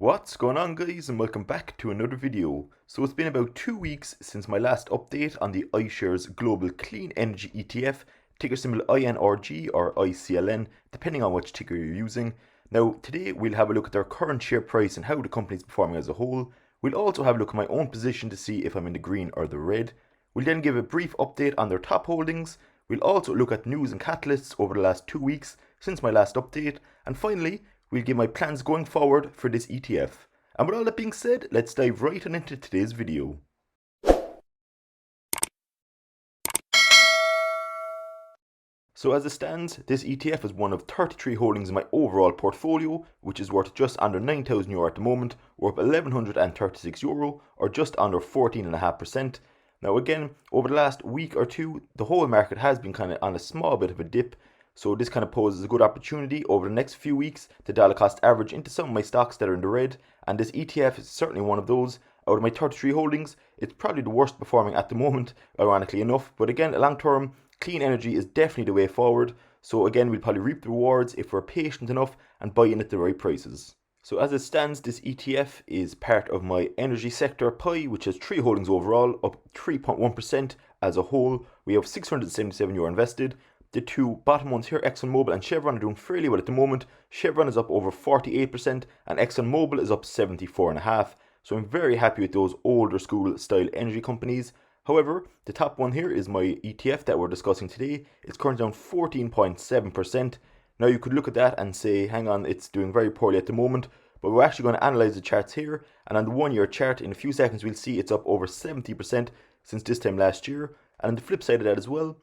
What's going on, guys, and welcome back to another video. So it's been about 2 weeks since my last update on the iShares Global Clean Energy ETF, ticker symbol INRG or ICLN, depending on which ticker you're using. Now today we'll have a look at their current share price and how the company is performing as a whole. We'll also have a look at my own position to see if I'm in the green or the red. We'll then give a brief update on their top holdings. We'll also look at news and catalysts over the last 2 weeks since my last update, and finally we'll give my plans going forward for this ETF. And with all that being said, let's dive right on into today's video. So as it stands, this ETF is one of 33 holdings in my overall portfolio, which is worth just under €9,000 at the moment, or up €1,136, or just under 14.5%. Now again, over the last week or two, the whole market has been kind of on a small bit of a dip. So this kind of poses a good opportunity over the next few weeks to dollar cost average into some of my stocks that are in the red, and this ETF is certainly one of those. Out of my 33 holdings, it's probably the worst performing at the moment, ironically enough, but again, long term, clean energy is definitely the way forward. So again, we'll probably reap the rewards if we're patient enough and buy in at the right prices. So as it stands, this ETF is part of my energy sector pie, which has 3 holdings overall, up 3.1% as a whole. We have €677 invested. The two bottom ones here, ExxonMobil and Chevron, are doing fairly well at the moment. Chevron is up over 48% and ExxonMobil is up 74.5%. So I'm very happy with those older school style energy companies. However, the top one here is my ETF that we're discussing today. It's currently down 14.7%. Now you could look at that and say, hang on, it's doing very poorly at the moment. But we're actually going to analyze the charts here. And on the 1 year chart, in a few seconds, we'll see it's up over 70% since this time last year. And on the flip side of that as well,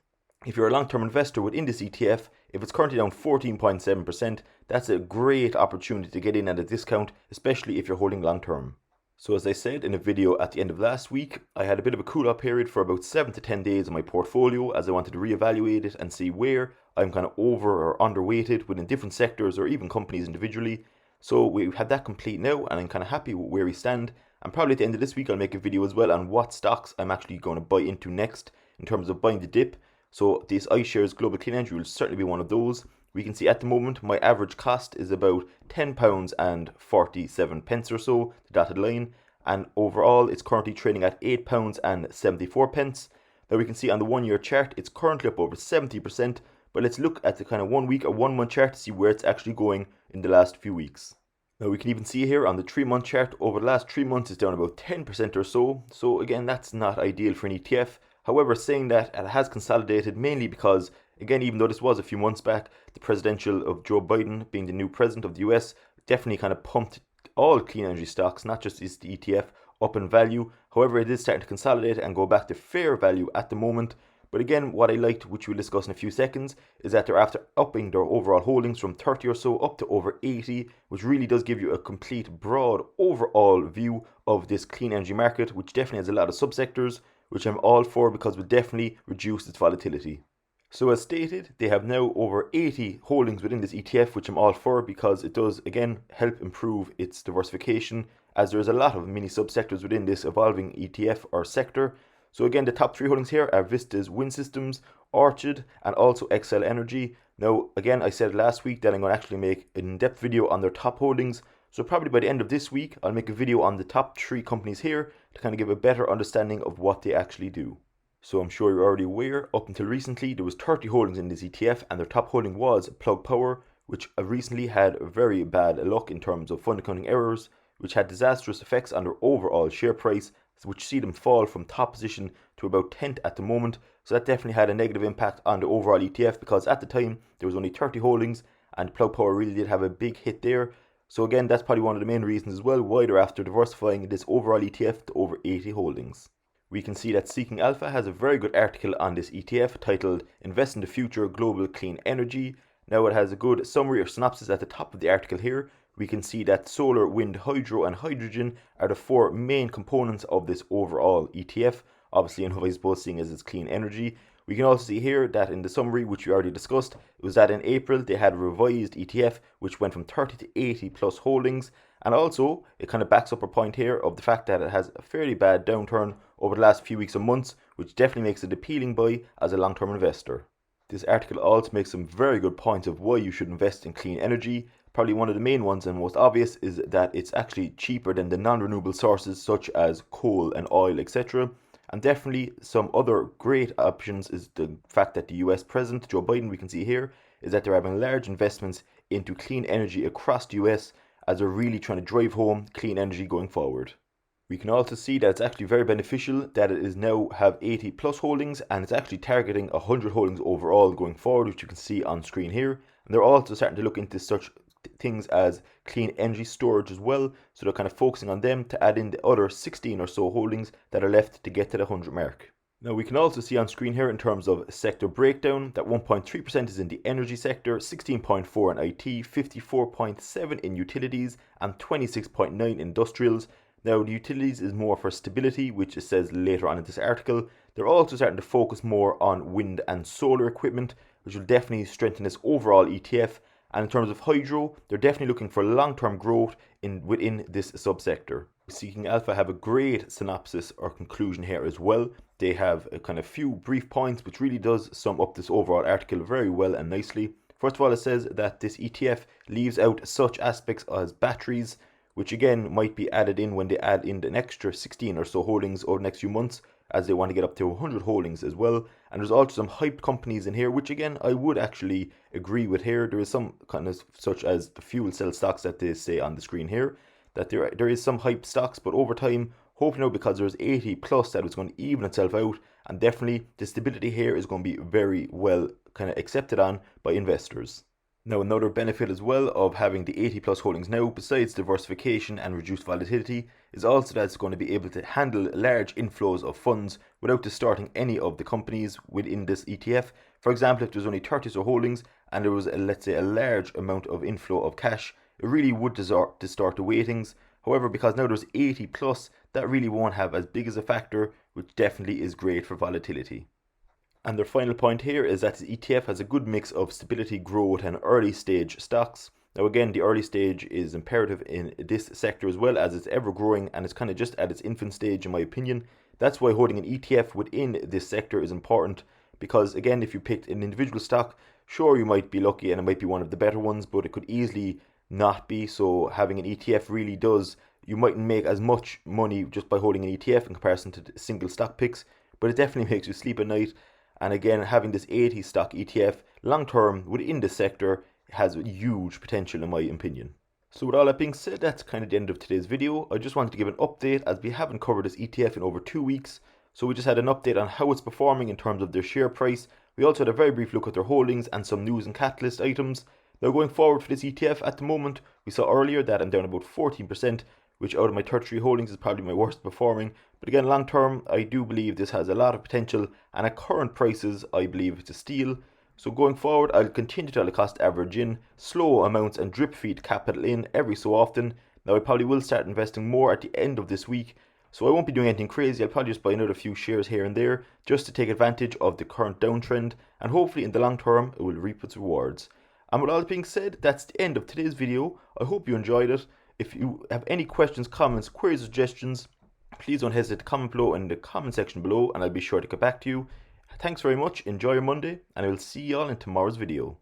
if you're a long-term investor within this ETF, if it's currently down 14.7%, that's a great opportunity to get in at a discount, especially if you're holding long-term. So as I said in a video at the end of last week, I had a bit of a cool-off period for about 7 to 10 days in my portfolio as I wanted to reevaluate it and see where I'm kind of over or underweighted within different sectors or even companies individually. So we've had that complete now, and I'm kind of happy with where we stand. And probably at the end of this week I'll make a video as well on what stocks I'm actually going to buy into next in terms of buying the dip. So this iShares Global Clean Energy will certainly be one of those. We can see at the moment my average cost is about £10 and 47 pence or so, the dotted line, and overall it's currently trading at £8 and 74 pence. Now we can see on the 1 year chart it's currently up over 70%, but let's look at the kind of 1 week or 1 month chart to see where it's actually going in the last few weeks. Now we can even see here on the 3 month chart, over the last 3 months it's down about 10% or so. So again, that's not ideal for an ETF. However, saying that, it has consolidated mainly because, again, even though this was a few months back, the presidential of Joe Biden being the new president of the US definitely kind of pumped all clean energy stocks, not just the ETF, up in value. However, it is starting to consolidate and go back to fair value at the moment. But again, what I liked, which we'll discuss in a few seconds, is that they're after upping their overall holdings from 30 or so up to over 80, which really does give you a complete, broad, overall view of this clean energy market, which definitely has a lot of subsectors, which I'm all for because will definitely reduce its volatility. So as stated, they have now over 80 holdings within this ETF, which I'm all for because it does, again, help improve its diversification, as there's a lot of mini subsectors within this evolving ETF or sector. So again, the top 3 holdings here are Vista's Wind Systems, Orchard, and also Xcel Energy. Now, again, I said last week that I'm going to actually make an in-depth video on their top holdings. So probably by the end of this week, I'll make a video on the top 3 companies here to kind of give a better understanding of what they actually do. So I'm sure you're already aware, up until recently, there was 30 holdings in this ETF, and their top holding was Plug Power, which recently had very bad luck in terms of fund accounting errors, which had disastrous effects on their overall share price, which see them fall from top position to about 10th at the moment. So that definitely had a negative impact on the overall ETF because at the time there was only 30 holdings and Plug Power really did have a big hit there. So again, that's probably one of the main reasons as well why they're after diversifying this overall ETF to over 80 holdings. We can see that Seeking Alpha has a very good article on this ETF titled Invest in the Future Global Clean Energy. Now it has a good summary or synopsis at the top of the article here. We can see that solar, wind, hydro and hydrogen are the 4 main components of this overall ETF. Obviously, in I suppose, seeing as it's clean energy. We can also see here that in the summary, which we already discussed, it was that in April they had a revised ETF which went from 30 to 80 plus holdings, and also it kind of backs up our point here of the fact that it has a fairly bad downturn over the last few weeks and months, which definitely makes it appealing buy as a long-term investor. This article also makes some very good points of why you should invest in clean energy, Probably one of the main ones and most obvious is that it's actually cheaper than the non-renewable sources such as coal and oil, etc. And definitely some other great options is the fact that the US President Joe Biden, we can see here, is that they're having large investments into clean energy across the US as they're really trying to drive home clean energy going forward. We can also see that it's actually very beneficial that it is now have 80 plus holdings, and it's actually targeting 100 holdings overall going forward, which you can see on screen here. And they're also starting to look into such things as clean energy storage as well, so they're kind of focusing on them to add in the other 16 or so holdings that are left to get to the 100 mark. Now we can also see on screen here in terms of sector breakdown that 1.3% is in the energy sector, 16.4% in IT, 54.7% in utilities and 26.9% in industrials. Now the utilities is more for stability, which it says later on in this article. They're also starting to focus more on wind and solar equipment, which will definitely strengthen this overall ETF. And in terms of hydro, they're definitely looking for long-term growth within this subsector. Seeking Alpha have a great synopsis or conclusion here as well. They have a kind of few brief points which really does sum up this overall article very well and nicely. First of all, it says that this ETF leaves out such aspects as batteries, which again might be added in when they add in an extra 16 or so holdings over the next few months, as they want to get up to 100 holdings as well. And there's also some hyped companies in here, which again I would actually agree with here. There is some kind of such as the fuel cell stocks that they say on the screen here, that there is some hyped stocks, but over time, hopefully now because there's 80 plus, that it's going to even itself out, and definitely the stability here is going to be very well kind of accepted on by investors. Now another benefit as well of having the 80 plus holdings now, besides diversification and reduced volatility, is also that it's going to be able to handle large inflows of funds without distorting any of the companies within this ETF. For example, if there's only 30 or so holdings and there was let's say a large amount of inflow of cash, it really would distort the weightings. However, because now there's 80 plus, that really won't have as big as a factor, which definitely is great for volatility. And their final point here is that the ETF has a good mix of stability, growth and early stage stocks. Now again, the early stage is imperative in this sector as well, as it's ever growing and it's kind of just at its infant stage in my opinion. That's why holding an ETF within this sector is important, because again, if you picked an individual stock, sure you might be lucky and it might be one of the better ones, but it could easily not be. So having an ETF really does, you mightn't make as much money just by holding an ETF in comparison to single stock picks, but it definitely makes you sleep at night. And again, having this 80 stock ETF long term within this sector has huge potential in my opinion. So with all that being said, that's kind of the end of today's video. I just wanted to give an update as we haven't covered this ETF in over 2 weeks. So we just had an update on how it's performing in terms of their share price. We also had a very brief look at their holdings and some news and catalyst items. Now going forward for this ETF at the moment, we saw earlier that I'm down about 14%, which out of my 33 holdings is probably my worst performing. But again, long term, I do believe this has a lot of potential, and at current prices, I believe it's a steal. So going forward, I'll continue to cost average in, slow amounts and drip feed capital in every so often. Now I probably will start investing more at the end of this week, so I won't be doing anything crazy. I'll probably just buy another few shares here and there, just to take advantage of the current downtrend, and hopefully in the long term, it will reap its rewards. And with all that being said, that's the end of today's video. I hope you enjoyed it. If you have any questions, comments, queries, suggestions, please don't hesitate to comment below in the comment section below, and I'll be sure to get back to you. Thanks very much, enjoy your Monday, and I will see you all in tomorrow's video.